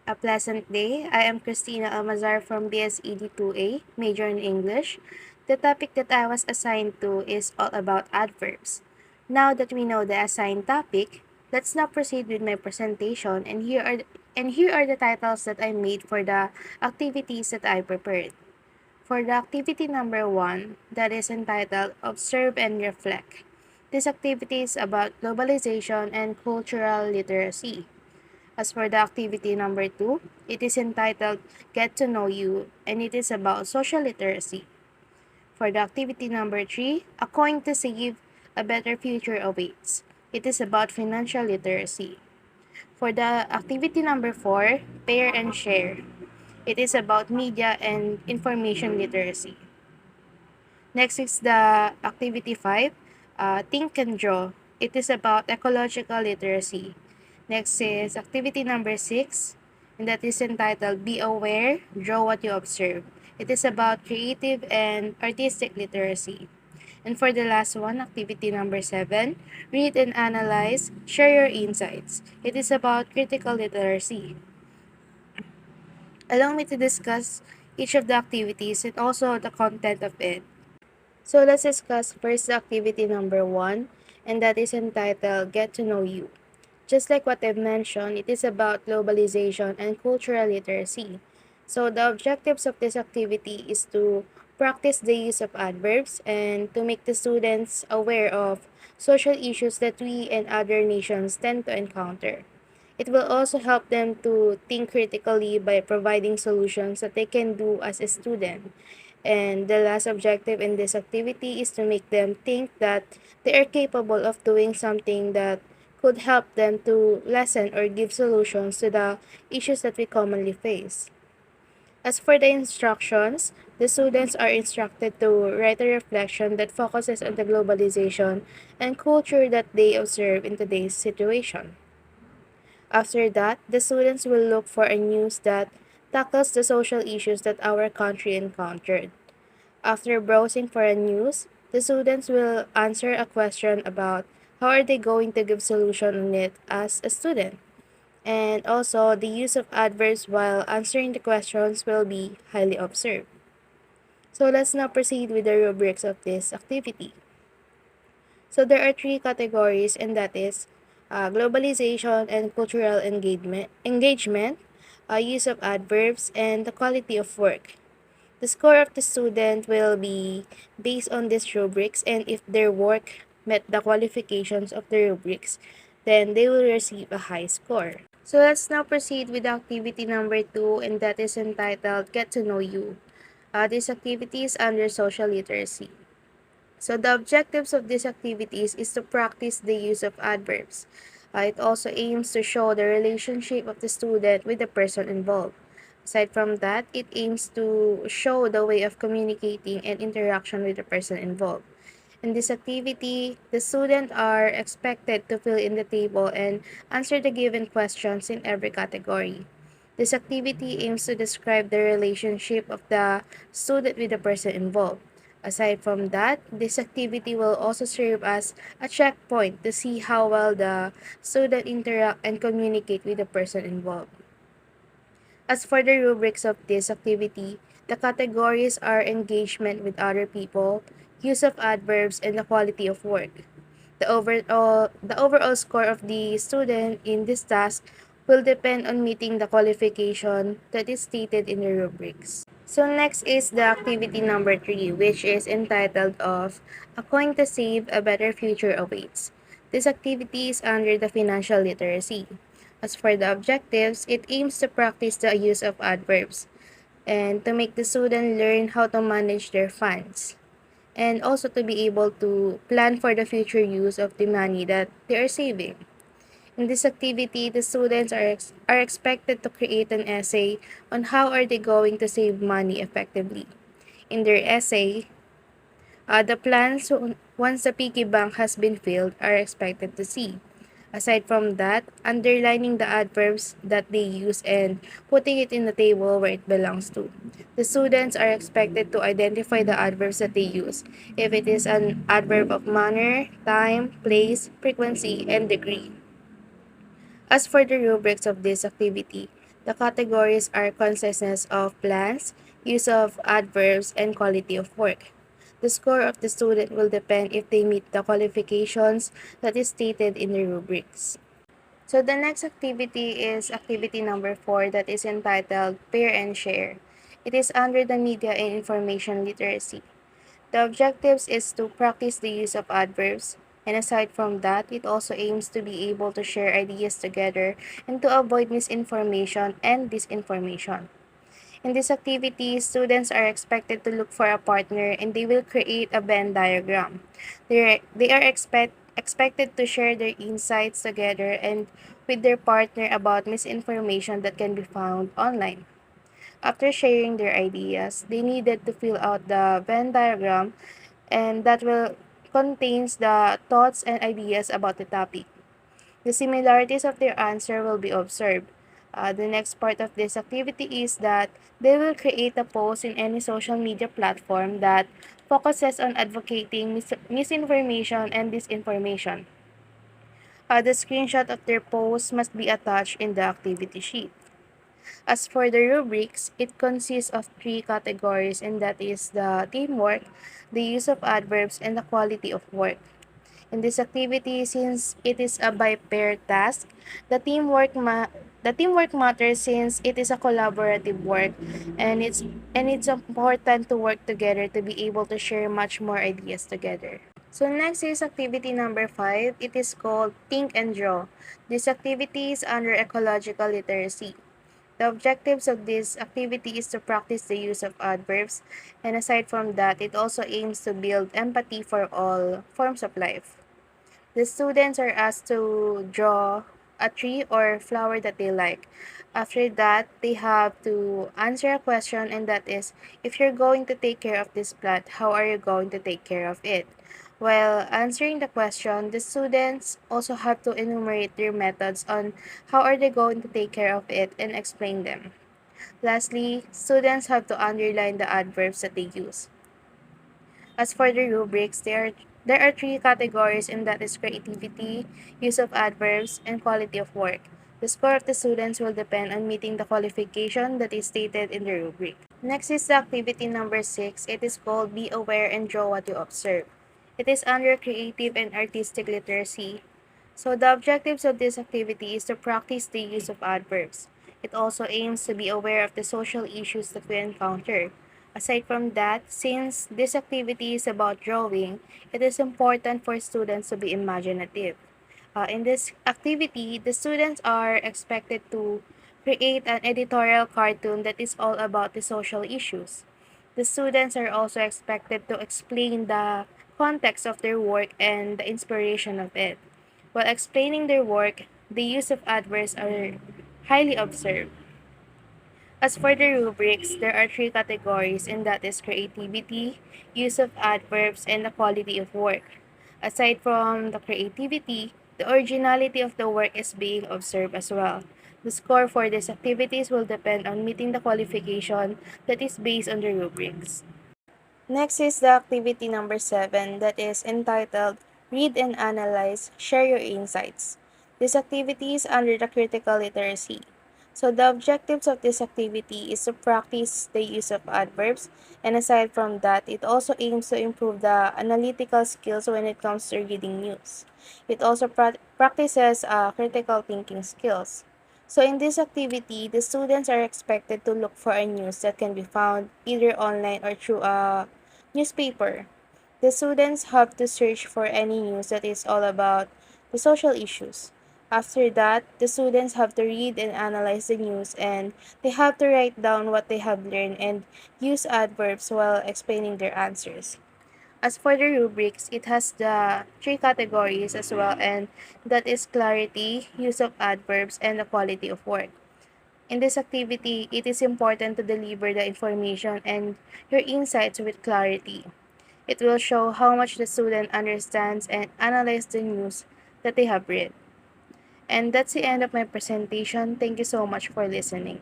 A pleasant day. I am Christina Almazar from BSED 2A, major in English. The topic that I was assigned to is all about adverbs. Now that we know the assigned topic, let's now proceed with my presentation and here are the titles that I made for the activities that I prepared. For the activity number 1, that is entitled Observe and Reflect. This activity is about globalization and cultural literacy. As for the activity number 2, it is entitled Get to Know You, and it is about social literacy. For the activity number 3, A Coin to Save, A Better Future Awaits. It is about financial literacy. For the activity number 4, Pair and Share. It is about media and information literacy. Next is the activity 5, Think and Draw. It is about ecological literacy. Next is activity number 6, and that is entitled Be Aware, Draw What You Observe. It is about creative and artistic literacy. And for the last one, activity number 7, Read and Analyze, Share Your Insights. It is about critical literacy. Allow me to discuss each of the activities and also the content of it. So let's discuss first the activity number 1, and that is entitled Get to Know You. Just like what I've mentioned, it is about globalization and cultural literacy. So the objectives of this activity is to practice the use of adverbs and to make the students aware of social issues that we and other nations tend to encounter. It will also help them to think critically by providing solutions that they can do as a student. And the last objective in this activity is to make them think that they are capable of doing something that could help them to lessen or give solutions to the issues that we commonly face. As for the instructions, the students are instructed to write a reflection that focuses on the globalization and culture that they observe in today's situation. After that, the students will look for a news that tackles the social issues that our country encountered. After browsing for a news, the students will answer a question about how are they going to give solution on it as a student. And also, the use of adverbs while answering the questions will be highly observed. So let's now proceed with the rubrics of this activity. So there are three categories, and that is globalization and cultural engagement, use of adverbs, and the quality of work. The score of the student will be based on these rubrics, and if their work met the qualifications of the rubrics, then they will receive a high score. So let's now proceed with activity number 2, and that is entitled Get to Know You. This activity is under social literacy. So the objectives of these activities is to practice the use of adverbs. It also aims to show the relationship of the student with the person involved. Aside from that, it aims to show the way of communicating and interaction with the person involved. In this activity, the students are expected to fill in the table and answer the given questions in every category. This activity aims to describe the relationship of the student with the person involved. Aside from that, this activity will also serve as a checkpoint to see how well the student interact and communicate with the person involved. As for the rubrics of this activity, the categories are engagement with other people, use of adverbs, and the quality of work. The overall score of the student in this task will depend on meeting the qualification that is stated in the rubrics. So next is the activity number 3, which is entitled of A Coin to Save, A Better Future Awaits. This activity is under the financial literacy. As for the objectives, it aims to practice the use of adverbs and to make the student learn how to manage their funds, and also to be able to plan for the future use of the money that they are saving. In this activity, the students are expected to create an essay on how are they going to save money effectively. In their essay, the plans once the piggy bank has been filled are expected to see. Aside from that, underlining the adverbs that they use and putting it in the table where it belongs to. The students are expected to identify the adverbs that they use, if it is an adverb of manner, time, place, frequency, and degree. As for the rubrics of this activity, The categories are conciseness of plans, use of adverbs, and quality of work. The score of the student will depend if they meet the qualifications that is stated in the rubrics. So the next activity is activity number 4 that is entitled Pair and Share. It is under the Media and Information Literacy. The objectives is to practice the use of adverbs, and aside from that, it also aims to be able to share ideas together and to avoid misinformation and disinformation. In this activity, students are expected to look for a partner and they will create a Venn diagram. They are expected to share their insights together and with their partner about misinformation that can be found online. After sharing their ideas, they needed to fill out the Venn diagram and that will contains the thoughts and ideas about the topic. The similarities of their answer will be observed. The next part of this activity is that they will create a post in any social media platform that focuses on advocating misinformation and disinformation. The screenshot of their post must be attached in the activity sheet. As for the rubrics, it consists of three categories, and that is the teamwork, the use of adverbs, and the quality of work. In this activity, since it is a by pair task, the teamwork matters since it is a collaborative work, and it's important to work together to be able to share much more ideas together. So next is activity number 5. It is called Think and Draw. This activity is under ecological literacy. The objectives of this activity is to practice the use of adverbs, and aside from that, it also aims to build empathy for all forms of life. The students are asked to draw a tree or flower that they like. After that, they have to answer a question, and that is, if you're going to take care of this plant, how are you going to take care of it? While answering the question, the students also have to enumerate their methods on how are they going to take care of it and explain them. Lastly, students have to underline the adverbs that they use. As for the rubrics, there are three categories, and that is creativity, use of adverbs, and quality of work. The score of the students will depend on meeting the qualification that is stated in the rubric. Next is the activity number 6. It is called Be Aware and Draw What You Observe. It is under creative and artistic literacy. So the objectives of this activity is to practice the use of adverbs. It also aims to be aware of the social issues that we encounter. Aside from that, since this activity is about drawing, it is important for students to be imaginative. In this activity, the students are expected to create an editorial cartoon that is all about the social issues. The students are also expected to explain the context of their work and the inspiration of it. While explaining their work, the use of adverbs are highly observed. As for the rubrics, there are three categories, and that is creativity, use of adverbs, and the quality of work. Aside from the creativity, the originality of the work is being observed as well. The score for these activities will depend on meeting the qualification that is based on the rubrics. Next is the activity number 7 that is entitled Read and Analyze, Share Your Insights. This activity is under the critical literacy. So the objectives of this activity is to practice the use of adverbs, and aside from that, it also aims to improve the analytical skills when it comes to reading news. It also practices critical thinking skills. So in this activity, the students are expected to look for a news that can be found either online or through a newspaper. The students have to search for any news that is all about the social issues. After that, the students have to read and analyze the news, and they have to write down what they have learned and use adverbs while explaining their answers. As for the rubrics, it has the three categories as well, and that is clarity, use of adverbs, and the quality of work. In this activity, it is important to deliver the information and your insights with clarity. It will show how much the student understands and analyzes the news that they have read. And that's the end of my presentation. Thank you so much for listening.